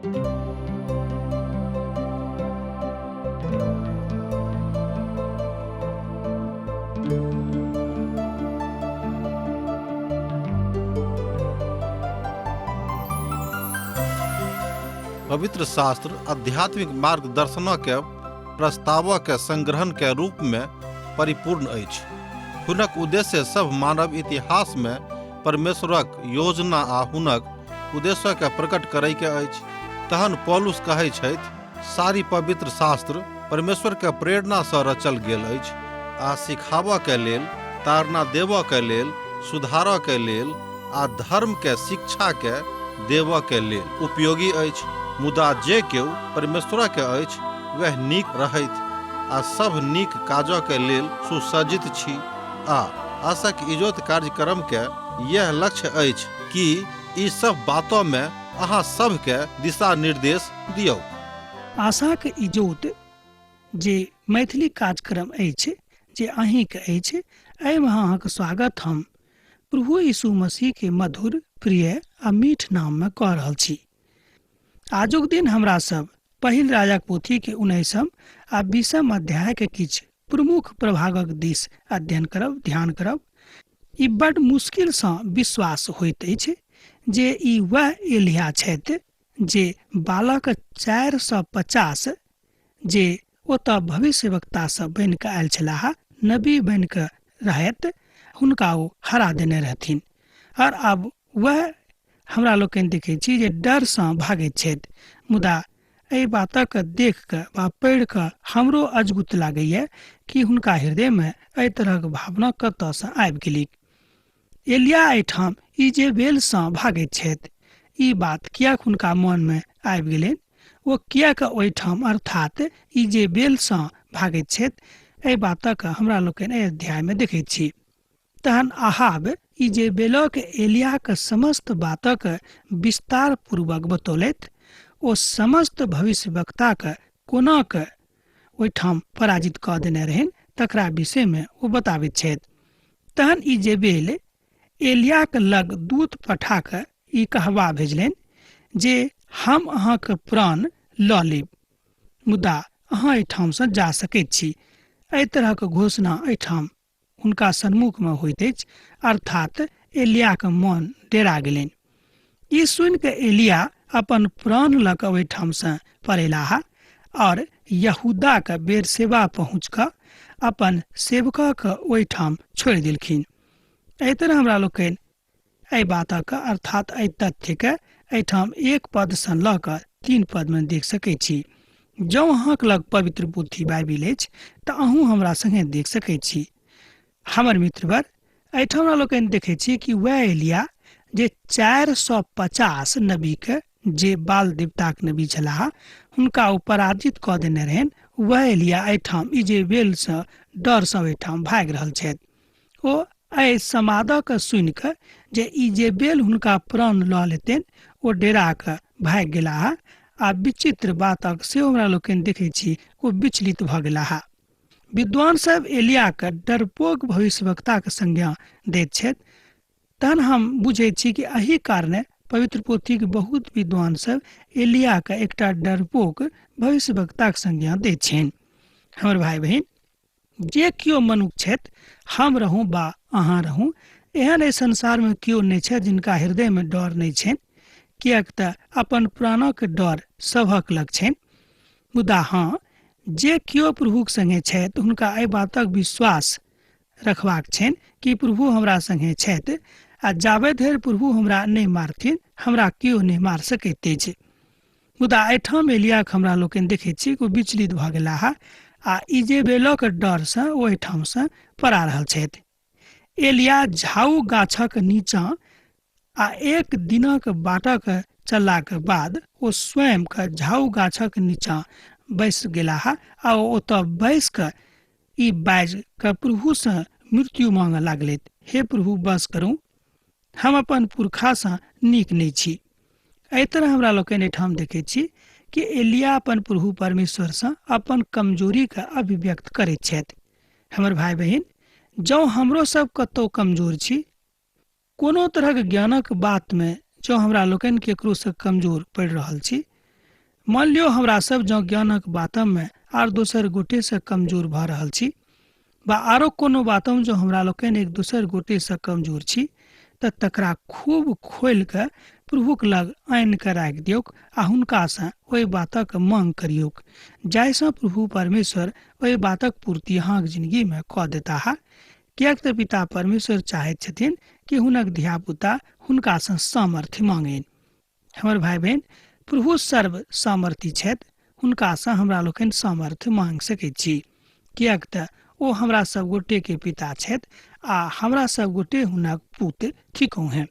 पवित्र शास्त्र आध्यात्मिक मार्गदर्शन के प्रस्ताव के संग्रहण के रूप में परिपूर्ण अछि। हुनक उद्देश्य सब मानव इतिहास में परमेश्वरक योजना आ हुनक उद्देश्य के प्रकट करय के अछि। तहन पौलुस कहै छथि, सारी पवित्र शास्त्र परमेश्वर के प्रेरणा सँ रचल गेल अछि आ सिखाबऽ के लेल, ताड़ना देबऽ के लेल, सुधारऽ के लेल आ धर्म के शिक्षा के देबऽ के लेल उपयोगी अछि। मुदा जे केओ परमेश्वर के अछि वह नीक रहैत आ सब नीक काजों के लेल सुसज्जित छी। आ आशाक इजोत कार्यक्रम के यह लक्ष्य अछि कि ई सब बातों में अहाँ सब के दिशा निर्देश दियौ। आशाक इजोत जे मैथिली कार्यक्रम अछि जे अहीं के अछि, एहिमे अहाँके स्वागत हम प्रभु यीशु मसीह के मधुर, प्रिय आ मीठ नाम में कह रहल छी। आजुक दिन हमरा सब पहिल राजाक पोथी के 19 आ 20 अध्याय के किछ प्रमुख प्रभागक दिस अध्ययन करब, ध्यान करब। ई बड़ मुश्किल सँ विश्वास होइत अछि जे ई वह एलिया छथि जे बालक 450 जे ओतऽ भविष्यवक्ता सब बनि कऽ आयल छलाह, नबी बनि कऽ रहैत, हुनका ओ हरा देने रहथिन। और अब वह हमरा लोकनि देखै छी जे डर सँ भागैत छथि। मुदा एहि बातक देख कऽ वा पढ़ि कऽ हमरो अजगुत लागैए कि हुनका हृदय में एहि तरहक भावना कतऽ सँ आबि गेली। एलिया एहिठाम इजेबेल सँ भागैत छथि। ई बात कियाक हुनका मन में आबि गेलनि, ओ कियाक ओहिठाम अर्थात इजेबेल सँ भागैत छथि, एहि बातक हमरा लोकनि एहि अध्याय में देखैत छी। तहन अहाब इजेबेलक एलियाक समस्त बातक विस्तार पूर्वक बतौलथि। ओ समस्त भविष्यवक्ताक कोना कऽ ओहिठाम पराजित कऽ देने रहनि तकरा विषय में ओ बताबैत छथि। तहन इजेबेल एलियाक लग दूत पठा कऽ ई कहवा भेजलनि जे हम अहाँक प्राण लऽ लेब, मुदा अहाँ एहिठाम सँ जा सकैत छी। एहि तरहक घोषणा एहिठाम हुनका सन्मुख में होइत अछि, अर्थात एलियाक मन डेरा गेलनि। ई सुनि कऽ एलिया अपन प्राण लऽ कऽ ओहिठाम सँ पड़ेलाह और यहूदा के बेरसेबा पहुँच कऽ अपन सेवकक ओहिठाम छोड़ि देलखिन। एहि तरह हमरा लोकनि एहि बातक अर्थात एहि तथ्य के एहिठाम 1 पद सँ लऽ कऽ 3 पद में देख सकैत छी। जँ अहाँक लग पवित्र पोथी बाइबिल अछि तऽ अहूँ हमरा संगे देख सकैत छी। हमर मित्रवर, एहिठाम हमरा लोकनि देखैत छी कि वह एलिया जे 450 नबी के जे बाल देवताक नबी छलाह, हुनका ओ पराजित कऽ देने रहनि, वह एलिया एहिठाम इजेबेल सँ डर सँ ओहिठाम भागि रहल छथि। ओ एहि समादक सुनि कऽ जे इजेबेल हुनका प्राण लऽ लेतनि, ओ डेरा कऽ भागि गेलाह आ विचित्र बातक सेहो हमरा लोकनि देखैत छी ओ विचलित भऽ गेलाह। विद्वान सब एलिया के डरपोक भविष्यवक्ता के संज्ञा दैत छथि। तहन हम बुझैत छी कि एही कारणे पवित्र पोथी के बहुत विद्वान सब एलिया के एकटा डरपोक भविष्यवक्ता के संज्ञा दैत छनि। हमर भाई बहिन, जे कियो मनुष्य छथि, हम रहूँ बा अहाँ रहूँ, एहन एहि संसार में कियो नहि छथि जिनका हृदय में डर नहि छनि, कियाक तऽ अपन प्राणक डर सभक लग छनि। मुदा हाँ, जे कियो प्रभुक संगे छथि हुनका एहि बातक विश्वास रखबाक छनि कि प्रभु हमरा संगे छथि आ जाबे धरि प्रभु हमरा नहि मारथिन, हमरा कियो नहि मार सकैत अछि। मुदा एहिठाम एलियाक हमरा लोकनि देखैत छी कि विचलित भऽ गेलाह आ इजेबेलक डर सँ ओहिठाम सँ पड़ा रहल छथि। एलिया झाऊ गाछक नीचाँ आ 1 दिनक बाटक चललाक बाद ओ स्वयं के झाऊ गाछक नीचाँ बैस गेलाह आ ओतऽ बैस कऽ ई बाजि कऽ प्रभु सँ मृत्यु मांगऽ लागलथि, हे प्रभु बस करू, हम अपन पुरखा सँ नीक नहि छी। एहि तरह हमरा लोकनि एहिठाम देखैत छी कि एलिया अपन प्रभु परमेश्वर सँ अपन कमजोरी के अभिव्यक्त करैत छथि। हमर भाई बहिन, जँ हमरो सब कतौ कमजोर छी, कोनो तरहक ज्ञानक बात में जँ हमरा लोकनि केकरो सँ कमजोर पड़ि रहल छी, मान लियो हमरा सब जँ ज्ञानक बातमे आर दोसर गोटे से कमजोर भऽ रहल छी बा आरो कोनो बातम जो हमरा लोकनि एक दोसर गोटे से कमजोर छी तऽ तकरा खूब खोलि कऽ प्रभुक लग आनि कऽ राखि दियौक आ हुनकासँ ओहि बातक मांग करियौक जाहिसँ प्रभु परमेश्वर ओहि बातक पूर्ति अहाँक जिन्दगीमे कऽ देताह। किएक तऽ पिता परमेश्वर चाहैत छथिन कि हुनक धियापुता हुनकासँ सामर्थ्य मांगनि। हमर भाई बहन, प्रभु सर्व सामर्थ्य छथि, हुनकासँ हमरा लोकनि सामर्थ्य मांग सकैत छी। किएक तऽ ओ हमरा सब गोटे के पिता छथि आ हमरा सब गोटे हुनक पुत्र थिकहुँ हैं।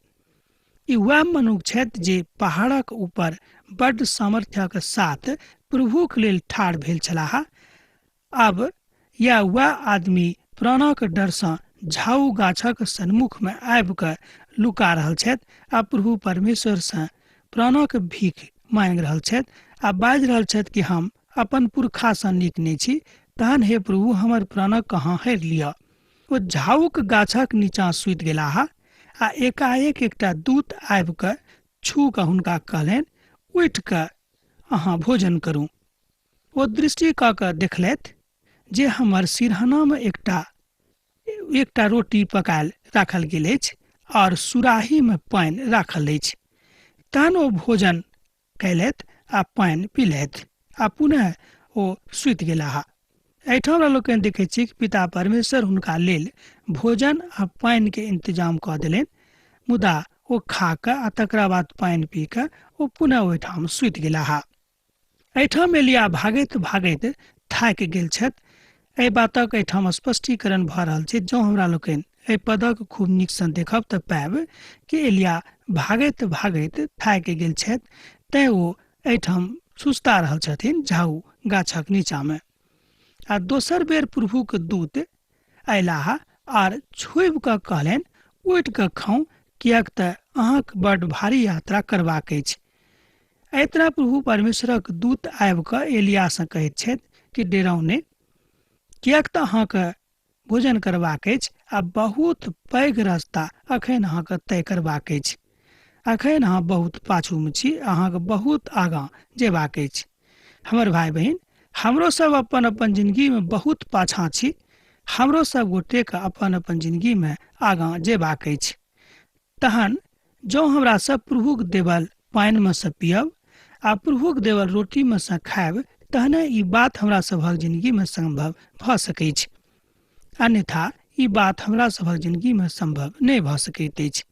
ई वह मनुष्य छथि जे पहाड़क ऊपर बड्ड सामर्थ्यक साथ प्रभुक लेल ठाढ़ भेल छलाह। अब या वह आदमी प्राणक डरसँ झाऊ गाछक सन्मुख में आबि कऽ लुका रहल छथि आ प्रभु परमेश्वरसँ प्राणक भीख मांगि रहल छथि आ बाजि रहल छथि कि हम अपन पुरखासँ नीक नहि छी, तहन हे प्रभु हमर प्राणक कहाँ हरि लिअ। ओ झाऊक गाछक नीचाँ सुति गेलाह आ एकाएक एकटा दूत आबि कऽ छू कऽ हुनका कहलनि, उठि कऽ अहाँ भोजन करू। ओ दृष्टि कऽ कऽ देखलथि जे हमर सिरहानामे एकटा रोटी पकायल राखल गेल अछि और सुराहीमे पानि राखल अछि। तहन ओ भोजन कयलथि आ पानि पीलथि आ पुनः ओ सुति गेलाह। एहिठाम हमरा लोकनि देखैत छी कि पिता परमेश्वर हुनका लेल भोजन आ पानि के इंतजाम कऽ देलनि, मुदा ओ खा कऽ आ तकरा बाद पानि पी कऽ ओ पुनः ओहिठाम सुति गेलाह। एहिठाम एलिया भागैत भागैत थाकि गेल छथि। एहि बातक एहिठाम स्पष्टीकरण भऽ रहल छै। जँ हमरा लोकनि एहि पदक खूब नीकसँ देखब तऽ पायब कि एलिया भागैत भागैत थाकि गेल छथि, तैँ ओ एहिठाम सुस्ता रहल छथिन झाऊ गाछक नीचाँमे। आ दोसर बेर प्रभुक दूत अयलाह आर छुबि कऽ कहलनि, उठि कऽ खाउ, किएक तऽ अहाँक बड्ड भारी यात्रा करबाक अछि। एहि तरह प्रभु परमेश्वरक दूत आबि कऽ एलियासँ कहैत छथि कि डेराउ नहि, किएक तऽ अहाँके भोजन करबाक अछि आ बहुत पैघ रास्ता अखन अहाँके तय करबाक अछि। अखन अहाँ बहुत पाछूमे छी, अहाँके बहुत आगाँ जेबाक अछि। हमर भाई बहन, हमरो सब अपन अपन जिंदगी में बहुत पाछाँ छी। हमरो सब गोटे के अपन अपन जिंदगी में आगाँ जेबाक अछि। तहन जँ हमरा सब प्रभुक देवल पानि में से पियब आ प्रभुक देवल रोटी में से खायब, तहने ई बात हमरा सभक जिंदगी में संभव भऽ सकैत अछि। अन्यथा ई बात हमरा सभक जिंदगी में संभव नहि भऽ सकैत अछि।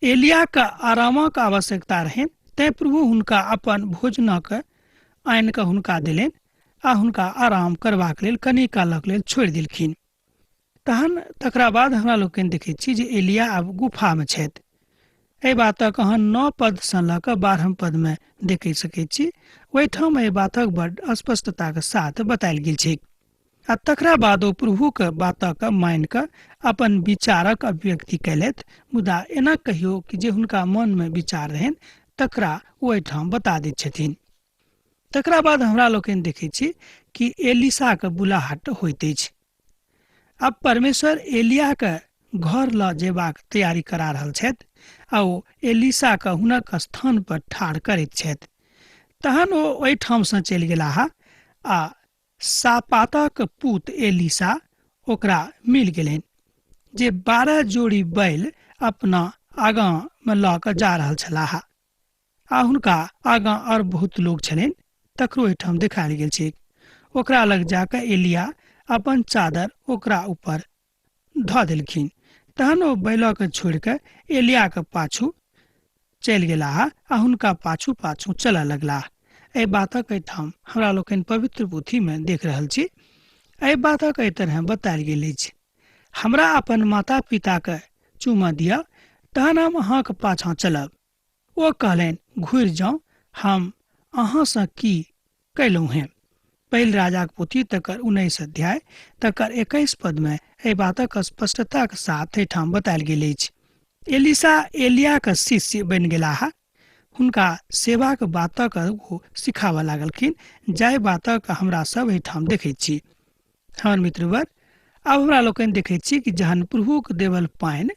एलिया के आरामक आवश्यकता रहनि, तैं प्रभु हुनका अपन भोजनक आनि कऽ हुनका देलनि आ हुनका आराम करबाक लेल कनि कालक लेल छोड़ि देलखिन। तकरा बाद हमरा लोकनि देखैत छी जे एलिया आब गुफामे छथि। एहि बातक अहाँ 9 पदसँ लऽ कऽ 12 पदमे देखि सकैत छी। ओहिठाम एहि बातक बड्ड स्पष्टताक साथ बतायल गेल छै। आ तकरा बाद ओ प्रभुक बातक मानि कऽ अपन विचारक अभिव्यक्ति कयलथि, मुदा एना कहियो कि जे हुनका मनमे विचार रहनि तकरा ओ एहिठाम बता दैत छथिन। तकरा बाद हमरा लोकनि देखैत छी कि एलिसाके बुलाहट होइत अछि। अब परमेश्वर एलियाके घर लऽ जेबाक तैयारी करा रहल छथि आ ओ एलिसाके हुनक स्थान पर ठाढ़ करैत छथि। तहन ओ ओहिठामसँ चलि गेलाह आ सापातक पुत एलिसा ओकरा मिल गेलनि, जे 12 जोड़ी बैल अपना आगाँमे लऽ कऽ जा रहल छलाह आ हुनका आगाँ और बहुत लोग छलनि। तकरो एहिठाम देखायल गेल छै। ओकरा लग जाकऽ एलिया अपन चादर ओकरा ऊपर धऽ देलखिन। तहन ओ बैलक छोड़ि कऽ एलियाके पाछू चलि गेलाह आ हुनका पाछू पाछू चलऽ लगलाह। एहि बातक एहिठाम हमरा लोकनि पवित्र पोथीमे देख रहल छी। एहि बातक एहि तरह बतायल गेल अछि, हमरा अपन माता पिताके चूमऽ दिअ, तहन हम अहाँके पाछाँ चलब। ओ कहलनि, घुरि जाउ, हम अहाँसँ की कयलहुँ हैं। पहिल राजाक पोथी तकर 19 अध्याय तकर 21 पदमे एहि बातक स्पष्टताक साथ एहिठाम बतायल गेल अछि। एलिसा एलियाके शिष्य बनि गेलाह। हुनका सेवाक बातक ओ सिखाबऽ लागलखिन, जाहि बातक हमरा सब एहिठाम देखैत छी। हमर मित्रवर, आब हमरा लोकनि देखैत छी कि जहन प्रभुक देवल पानि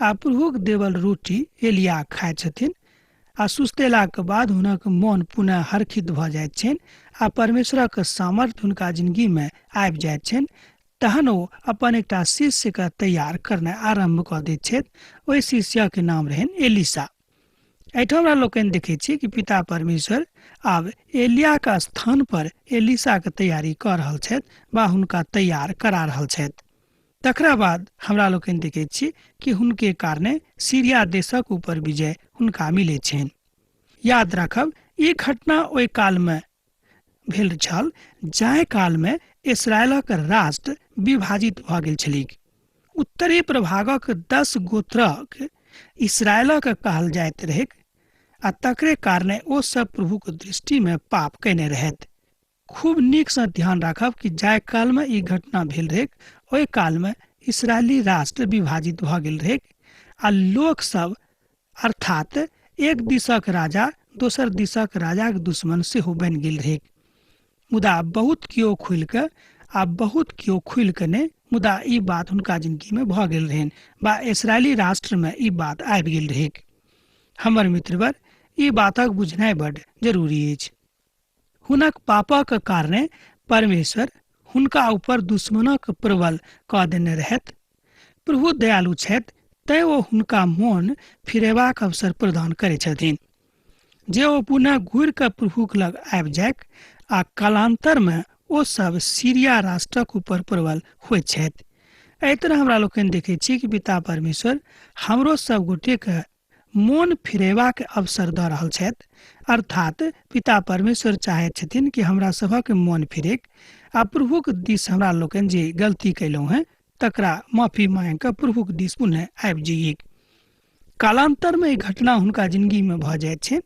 आ प्रभुक देवल रोटी एलिया खाइत छथिन आ सुस्तेलाक बाद हुनक मोन पुनः हर्षित भऽ जाइत छनि आ परमेश्वरक सामर्थ्य हुनका जिंदगी में आबि जाइत छनि। तहन ओ अपन एकटा शिष्य के तैयार करनाइ आरंभ कऽ दैत छथि। ओहि शिष्य के नाम रहनि एलिशा। एहिठाम हमरा लोकनि देखै छी कि पिता परमेश्वर आब एलिया के स्थान पर एलिशा के तैयारी कऽ रहल छथि वा हुनका तैयार करा रहल छथि। तकरा बाद हमरा लोकनि देखै छी कि हुनके कारणे सीरिया देशक ऊपर विजय हुनका मिलै छनि। याद राखब ई घटना ओहि काल में भेल छल जाहि काल में इस्राएलक राष्ट्र विभाजित भऽ गेल छलीक। उत्तरी प्रभागक 10 गोत्रक इस्राएलक कहल जाइत रहैक आ तकरे कारणे ओ सब प्रभुक दृष्टि में पाप कयने रहथि। खूब नीक सँ ध्यान राखब कि जाहि काल में ई घटना भेल रहैक ओहि काल में इस्राएली राष्ट्र विभाजित भऽ गेल रहैक आ लोक सब अर्थात एक दिसक राजा दोसर दिसक राजाक दुश्मन सेहो बनि गेल रहैक। मुदा बहुत कियो खुलि कऽ आ बहुत कियो खुलि कऽ नहि, मुदा ई बात हुनका जिंदगी में भऽ गेल रहनि बा इस्राएली राष्ट्र में ई बात आबि गेल रहैक। हमर मित्रवर, ई बातक बुझनाइ बड्ड जरूरी अछि। हुनक पापक कारणे परमेश्वर हुनका ऊपर दुश्मनक प्रबल कऽ देने रहथि। प्रभु दयालु छथि, तैं ओ हुनका मोन फिरेबाक अवसर प्रदान करैत छथिन जे ओ पुनः घुरि कऽ प्रभुक लग आबि जायक आ कालांतर में ओ सब सीरिया राष्ट्रक ऊपर प्रबल होइत छथि। एहि तरह हमरा लोकनि देखै छी कि पिता परमेश्वर हमरो सब गोटे के मोन फिरेबाक अवसर दऽ रहल छथि। अर्थात पिता परमेश्वर चाहैत छथिन कि हमरा सभक मोन फिरेक आ प्रभुक दिस हमरा लोकनि जे गलती कयलहुँ हैं तकरा माफी मांगि कऽ प्रभुक दिस पुनः आबि जाइए। कालांतर में ई घटना हुनका जिंदगी में भऽ जाइत छै।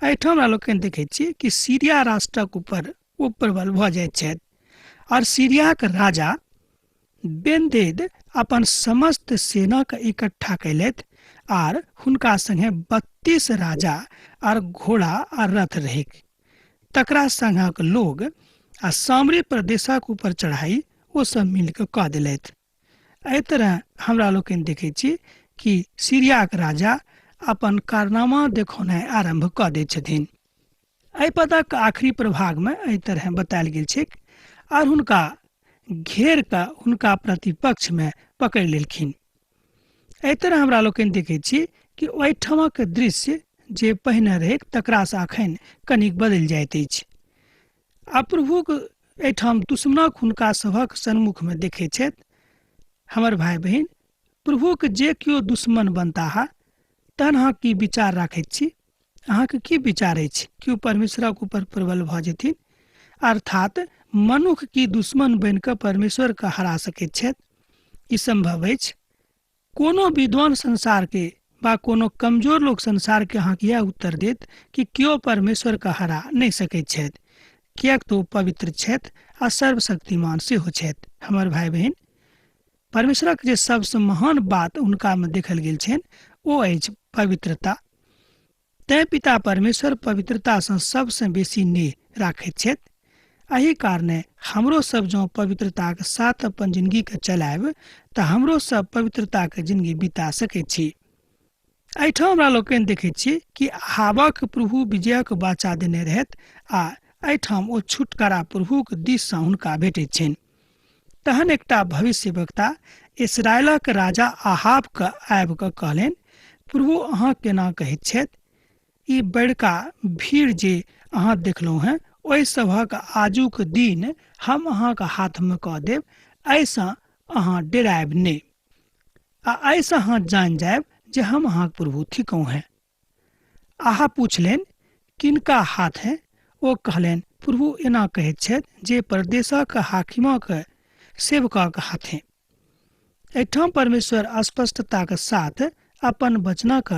एहिठाम हमरा लोकनि देखै छियै कि सीरिया राष्ट्रक ऊपर ओ प्रबल भऽ जाइत छथि और सीरियाक राजा बेनदेद अपन समस्त सेना के इकट्ठा कैलथि आर हुनका संगे 32 राजा आर घोड़ा आर रथ रहैक। तकरा संगक लोग आ सामरी प्रदेशक ऊपर चढ़ाई ओ सब मिलकर कऽ देलथि। एहि तरह हमरा लोकनि देखै छी कि सीरियाक राजा अपन कारनामा देखौनाइ आरंभ कऽ दैत छथिन। एहि पदक आखिरी प्रभाग में एहि तरह बतायल गेल छै और हुनका घेर कऽ हुनका प्रतिपक्ष में पकड़ि लेलखिन। एहि तरह हमरा लोकनि देखै छी कि ओहिठामक दृश्य जे पहिने रहै तकरा सँ अखन कनिक बदलि जाइत अछि। आ प्रभुक एहिठाम दुश्मनक हुनका सभक सन्मुख में देखै छथि। हमर भाई बहिन, प्रभुक जे कियो दुश्मन बनताह तहन अहाँ की विचार राखैत छी? अहाँके की विचार अछि? केओ परमेश्वरक ऊपर प्रबल भऽ जेथिन अर्थात मनुष्य की दुश्मन बनि कऽ परमेश्वर के हरा सकैत छथि? ई संभव अछि? कोनो विद्वान संसार के बा कोनो कमजोर लोक संसार के अहाँके यह उत्तर देत कि केओ परमेश्वर के हरा नहीं सकैत छथि, किएक तो पवित्र छथि आ सर्वशक्तिमान सेहो छथि। हमर भाई बहिन, परमेश्वरक जे सबसे महान बात हुनका में देखल गेल छनि ओ अछि पवित्रता। तैं पिता परमेश्वर पवित्रता सँ सबसे बेसी नेह राखैत छथि। एही कारणे हमरो सब जँ पवित्रता के साथ अपन जिंदगी के चलायब तऽ हमरो सब पवित्रता के जिंदगी बिता सकैत छी। एहिठाम हमरा लोकनि देखैत छी कि अहाबक प्रभु विजयक वाचा देने रहथि आ एहिठाम ओ छुटकारा प्रभुक दिस सँ हुनका भेटैत छनि। तहन एकटा भविष्यवक्ता इस्राएलक राजा अहाब के आबि कऽ कहलनि, प्रभु अहाँ केना कहैत छथि? ई बड़का भीड़ जे अहाँ देखलहुँ हैं ओहि सभक आजुक दिन हम अहाँके हाथ में कऽ देब। एहिसँ अहाँ डेरायब नहि आ एहिसँ अहाँ जानि जायब जे हम अहाँके प्रभु थिकहुँ हैं। अहाँ पूछलनि किनका हाथ हैं? ओ कहलनि, प्रभु एना कहैत छथि जे प्रदेशक हाकिमक सेवकक हाथ हैं। एहिठाम परमेश्वर स्पष्टता के साथ अपन वचनक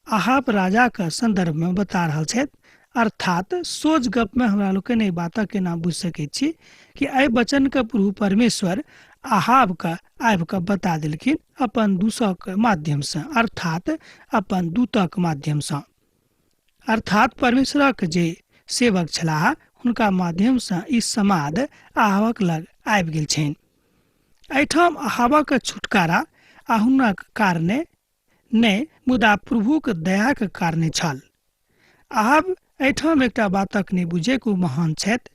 अहाब राजा के संदर्भ में बता रहल छथि। अर्थात सोच गप में हमरा लोकनि एहि बातक केना बुझि सकैत छी कि एहि वचन के प्रभु परमेश्वर अहाब के आबि कऽ बता देलखिन अपन दूतक माध्यम से, अर्थात अपन दूतक माध्यम से। अर्थात परमेश्वरक जे सेवक छलाह हुनका माध्यम से ई समाद अहाबक लग आबि गेल छनि। एहिठाम अहाबक छुटकारा आ हुनक कारणे नहि मुदा प्रभुक दयाक कारणे छल। आब एहिठाम एकटा बातक नहि बुझे कि ओ महान छथि,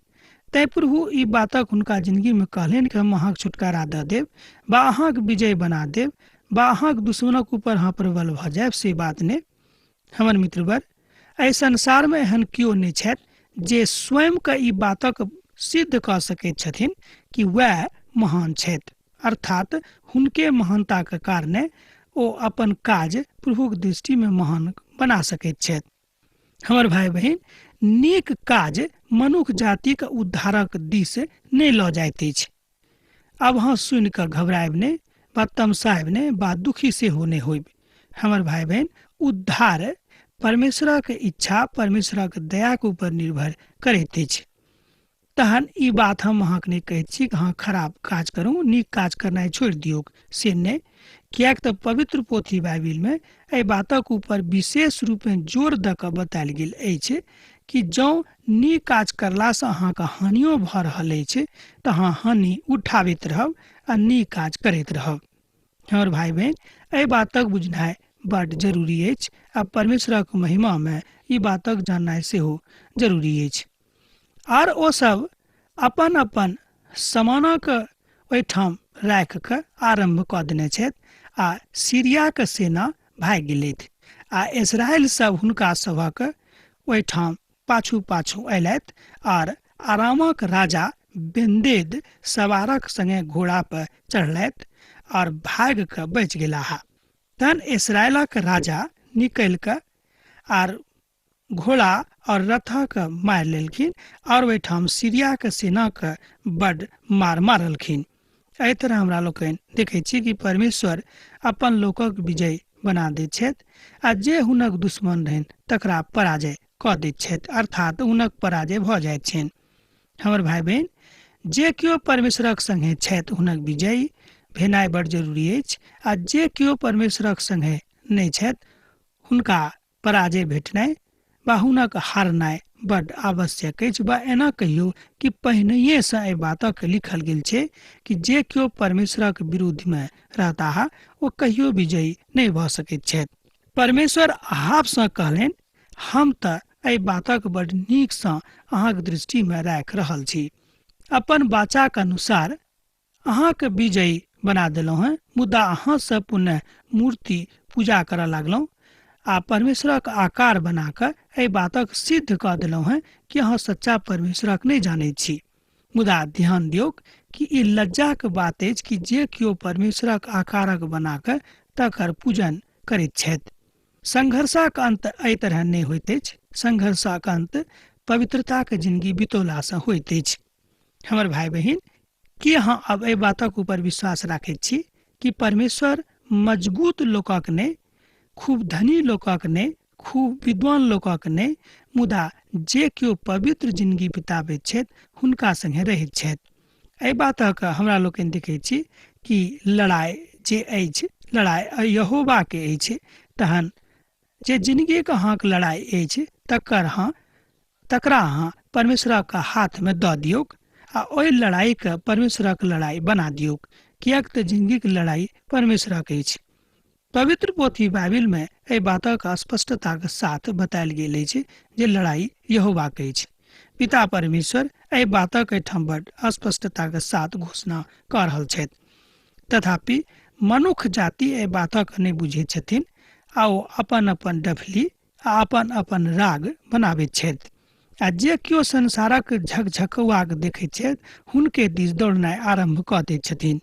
तैं प्रभु ई बातक हुनका जिंदगी में कहलनि कि हम अहाँक छुटकारा दऽ देब, बा अहाँक विजय बना देब, बा अहाँक दुश्मनक ऊपर अहाँ प्रबल भऽ जायब, से बात नहि। हमर मित्रवर, एहि संसार में एहन केओ नहि छथि जे स्वयं के ई बातक सिद्ध कऽ सकैत छथिन कि वह महान छथि, अर्थात हुनके महानता के कारणे ओ अपन काज प्रभुक दृष्टि में महान बना सकैत छथि। हमर भाई बहन, नीक काज मनुष्य जाति के उद्धारक दिस नहीं लऽ जाइत अछि। अब अहाँ सुनि कऽ घबरायब नहि, बा तमसायब नहि, बा दुखी से होने होइब। हमर भाई बहन, उद्धार परमेश्वरक इच्छा, परमेश्वरक दया के ऊपर निर्भर करैत अछि। तहन ई बात हम अहाँके नहीं कहैत छी कि अहाँ खराब काज करू, नीक काज करनाइ छोड़ि दियौ, से नहीं। किएक तऽ पवित्र पोथी बाइबिल में एहि बातक ऊपर विशेष रूप में जोर दऽ कऽ बतायल गेल अछि कि जँ नीक काज करलासँ अहाँके हानियो भऽ रहल अछि तऽ अहाँ हानि उठाबैत रहब आ नीक काज करैत रहब। हमर भाई बहन, एहि बातक बुझनाइ बड्ड जरूरी अछि आ परमेश्वरक महिमा में ई बातक जाननाइ सेहो जरूरी अछि। आर ओ सब अपन अपन समानक ओहिठाम राखि कऽ आरम्भ कऽ देने छथि आ सीरिया के सेना भागि गेलथि आ इस्राएल सब हुनका सभक ओहिठाम पाछू पाछू अयलथि आर आरामक राजा बेन्देद सवारक संगे घोड़ा पर चढ़लथि और भाग कऽ बचि गेलाह। तहन इस्राएलक राजा निकलि कऽ आर घोड़ा और रथक मारि लेलखिन और ओहिठाम सीरिया के सेना के बड्ड मार मारलखिन। एहि तरह हमरा लोकनि देखै छी कि परमेश्वर अपन लोकक विजय बना दैत छथि आ जे हुनक दुश्मन रहनि तकरा पराजय कऽ दैत छथि, अर्थात हुनक पराजय भऽ जाइत छनि। हमर भाई बहन, जे केओ परमेश्वरक संगे छथि हुनक विजय भेनाइ बड्ड जरूरी अछि आ जे केओ परमेश्वरक संगे नहि छथि हुनका पराजय भेटनाइ बा हुनक हारनाइ बड्ड आवश्यक अछि। बा एना कहियो कि पहिनहिएसँ एहि बातक लिखल गेल छै कि जे केओ परमेश्वरक विरुद्ध में रहता है ओ कहियो विजयी नहीं भऽ सकैत छथि। परमेश्वर अहाबसँ कहलनि, हम तऽ एहि बातक बड्ड नीकसँ अहाँक दृष्टि में राखि रहल छी, अपन वाचाक अनुसार अहाँके विजयी बना देलहुँ हैं, मुदा अहाँ सब पुनः मूर्ति पूजा करऽ लागलहुँ आ परमेश्वरक आकार बना कऽ एहि बातक सिद्ध कऽ देलहुँ हैं कि अहाँ सच्चा परमेश्वरक नहीं जानैत छी। मुदा ध्यान दियौ कि ई लज्जाक बात अछि कि जे केओ परमेश्वरक आकारक बना कऽ तकर पूजन करैत छथि। संघर्षक अंत एहि तरह नहीं होइत अछि। संघर्षक अंत पवित्रताक जिंदगी बितौलासँ होइत अछि। हमर भाई बहन, की अहाँ अब एहि बातक ऊपर विश्वास राखैत छी कि परमेश्वर मजबूत लोकक नहि, खूब धनी लोकक नहि, खूब विद्वान लोकक नहि, मुदा जे केओ पवित्र जिंदगी बिताबैत छथि हुनका संगे रहैत छथि। एहि बातक हमरा लोकनि देखैत छी कि लड़ाई जे अछि, लड़ाई यहोवा के अछि। तहन जे जिंदगी के अहाँक लड़ाई अछि तकरा अहाँ परमेश्वरक हाथ में दऽ दियौ आ ओहि लड़ाई के परमेश्वरक लड़ाई बना दियौ, किएक तऽ जिंदगी के लड़ाई परमेश्वरक अछि। पवित्र पोथी बाइबिल में एहि बातक स्पष्टता के साथ बतायल गेल अछि जे लड़ाई यहोवा के अछि। पिता परमेश्वर एहि बातक एहिठाम बड्ड स्पष्टता के साथ घोषणा कऽ रहल छथि। तथापि मनुष्य जाति एहि बातक नहि बुझैत छथिन आ ओ अपन अपन डफली आ अपन अपन राग बनाबैत छथि आ जे केओ संसारक झकझकौआक देखैत छथि हुनके दिस दौड़नाइ आरम्भ कऽ दैत छथिन।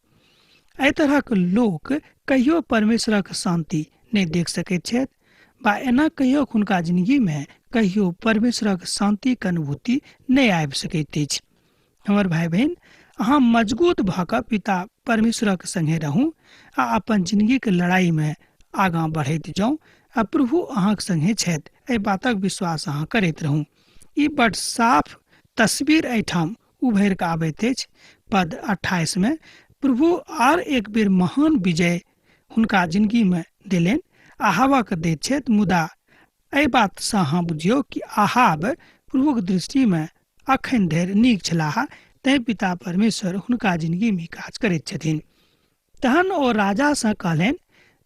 एहि तरहक लोक कहियो परमेश्वरक शांति नहीं देख सकैत छथि बा एना कहियो हुनका जिंदगी में कहियो परमेश्वरक शांति के अनुभूति नहीं आबि सकैत अछि। हमर भाई बहन, अहाँ मजबूत भऽ कऽ पिता परमेश्वरक संगे रहू आ अपन जिंदगी के लड़ाई में आगाँ बढ़ैत जाऊँ आ प्रभु अहाँक संगे छथि, एहि बातक विश्वास अहाँ करैत रहू। ई बड्ड साफ तस्वीर एहिठाम उभरि कऽ आबैत अछि। पद 28 में प्रभु आर एक बेर महान विजय हुनका जिंदगी में देलनि, आहाबक दैत छथि। मुदा एहि बातसँ अहाँ बुझियौ कि आहाब प्रभुक दृष्टि में अखन धरि नीक छलाह, तैं पिता परमेश्वर हुनका जिंदगी में काज करैत छथिन। तहन ओ राजासँ कहलनि,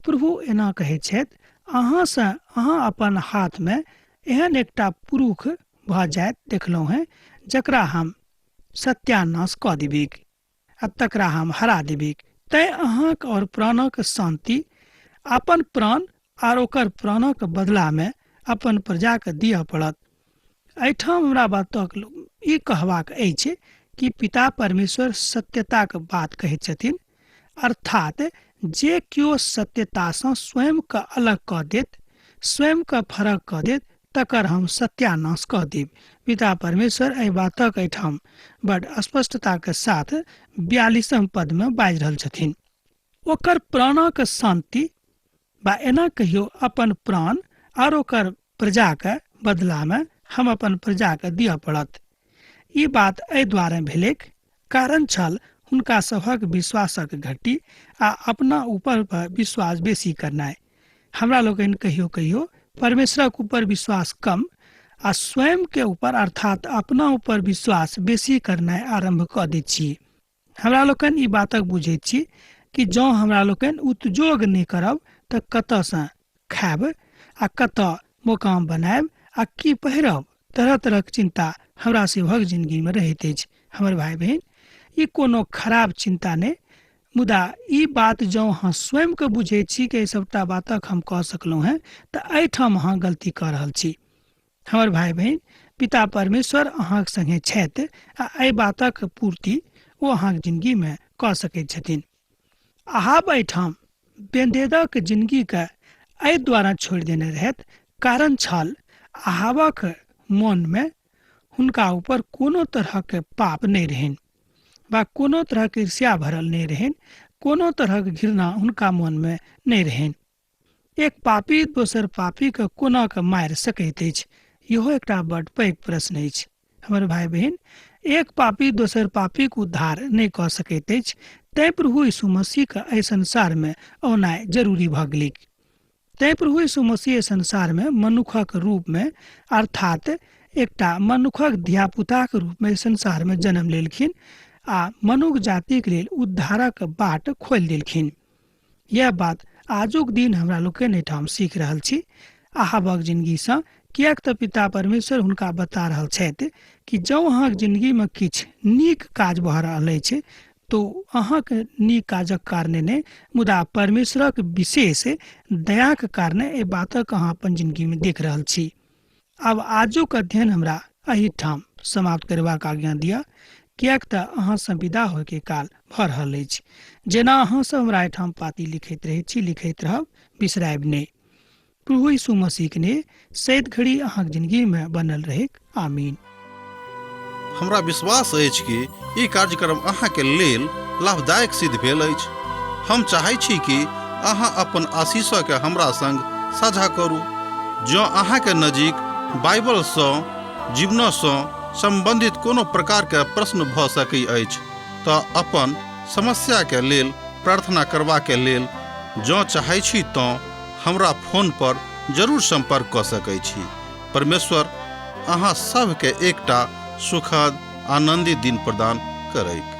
प्रभु एना कहैत छथि, अहाँ अपन हाथ में एहन एकटा पुरुष भ जायत देखलहुँ हैं जकरा हम सत्यानाश कऽ देबिक आ तकरा हम हरा देबिक, तैं अहाँक और प्राणक शांति अपन प्राण आर ओकर प्राणक बदला में अपन प्रजा के दिअ पड़त। एहिठाम हमरा बातक ई कहबाक अछि कि पिता परमेश्वर सत्यताक बात कहैत छथिन, अर्थात जे केओ सत्यतासँ स्वयं के अलग कऽ देत, स्वयं के फरक कऽ देत, तकर हम सत्यानाश कऽ देब। पिता परमेश्वर एहि बातक एहिठाम बड़ स्पष्टता के साथ 42वें पद में बाजि रहल छथिन। ओकर प्राणक शांति बा एना कहियो अपन प्राण आर ओकर प्रजा के बदला में हम अपन प्रजा के दिअ पड़त। ई बात एहि दुआरे भेलैक कारण छल हुनका सभक विश्वासक घटी आ अपना ऊपर पर विश्वास बेसी करनाइ। हमरा लोगन कहियो कहियो परमेश्वरक ऊपर विश्वास कम आ स्वयं के ऊपर अर्थात अपना ऊपर विश्वास बेसी करनाइ आरंभ कऽ दैत छी। हमरा लोगन ई बातक बुझैत छी कि जँ हमरा लोगन उद्योग नहि करब तऽ कतऽसँ खायब आ कतऽ मोकाम बनायब आ की पहिरब, तरह तरह के चिंता हमरा सभक जिंदगी में रहैत अछि। हमर भाई बहन, ई कोनो खराब चिंता नहि, मुदा ई बात जँ अहाँ स्वयं के बुझैत छी कि सबटा बातक हम कऽ सकलहुँ हैं तऽ एहिठाम अहाँ गलती कऽ रहल छी। हमर भाई बहन, पिता परमेश्वर अहाँक संगे छथि आ एहि बातक पूर्ति ओ अहाँक जिंदगी में कऽ सकैत छथिन। अहाब एहिठाम बेनदेदक जिंदगी के एहि द्वारा छोड़ि देने रहथि कारण छल अहाबक मन में हुनका ऊपर कोनो तरह के पाप नहीं रहन बा कोनो तरह के ईर्ष्या भरल नहीं रहन, कोनो तरह के घृणा हुनका मन में नहीं रहन। एक पापी दोसर पापी के कोना के मारि सकैत अछि, इहो एकटा बड़ पैघ प्रश्न अछि। हमर भाई बहन, एक पापी दोसर पापी के उद्धार नहीं कऽ सकैत अछि, तैं प्रभु यीशु मसीह के एहि संसार में औनाइ जरूरी भऽ गेलै। तैं प्रभु यीशु मसीह संसार में मनुखक रूप में अर्थात एकटा मनुखक धियापुताक रूप में संसार में जन्म लेलखिन आ मनुख जाति के लेल उद्धारक बाट खोलि देलखिन। यह बात आजुक दिन हमरा लोकनि एहिठाम सीख रहल छी अहाबक जिंदगी से, किएक तऽ पिता परमेश्वर हुनका बता रहल छथि कि जँ अहाँक जिंदगी में किछु नीक काज भऽ रहल अछि तो अहाँक नीक काजक कारणे नहि, मुदा परमेश्वरक विशेष दयाक कारणे एहि बातक अहाँ अपन जिंदगी में देख रहल छी। आब आजुक अध्ययन हमरा एहिठाम समाप्त करबाक आज्ञा दिअ, किएक तऽ अहाँसँ विदा होयके काल भऽ रहल अछि। जेना अहाँसँ हमरा एहिठाम पाती लिखैत रहैत छी, लिखैत रहब, बिसरायब नहि। प्रभु यीशु मसीह ने सैद घड़ी अहाँक जिंदगी में बनल रहे। आमीन। हमरा विश्वास अछि कि ई कार्यक्रम अहाँके लेल लाभदायक सिद्ध भेल अछि। हम चाहै छी कि अहाँ अपन आशीषके हमरा संग साझा करू। जँ अहाँके नजीक बाइबलसँ जीवनसँ संबंधित कोनो प्रकारके प्रश्न भऽ सकै अछि तऽ अपन समस्याके लेल प्रार्थना करबाके लेल जँ चाहै छी तऽ हमरा फोन पर जरूर संपर्क कऽ सकै छी। परमेश्वर अहाँ सबके एकटा सुखद आनंदित दिन प्रदान करैक।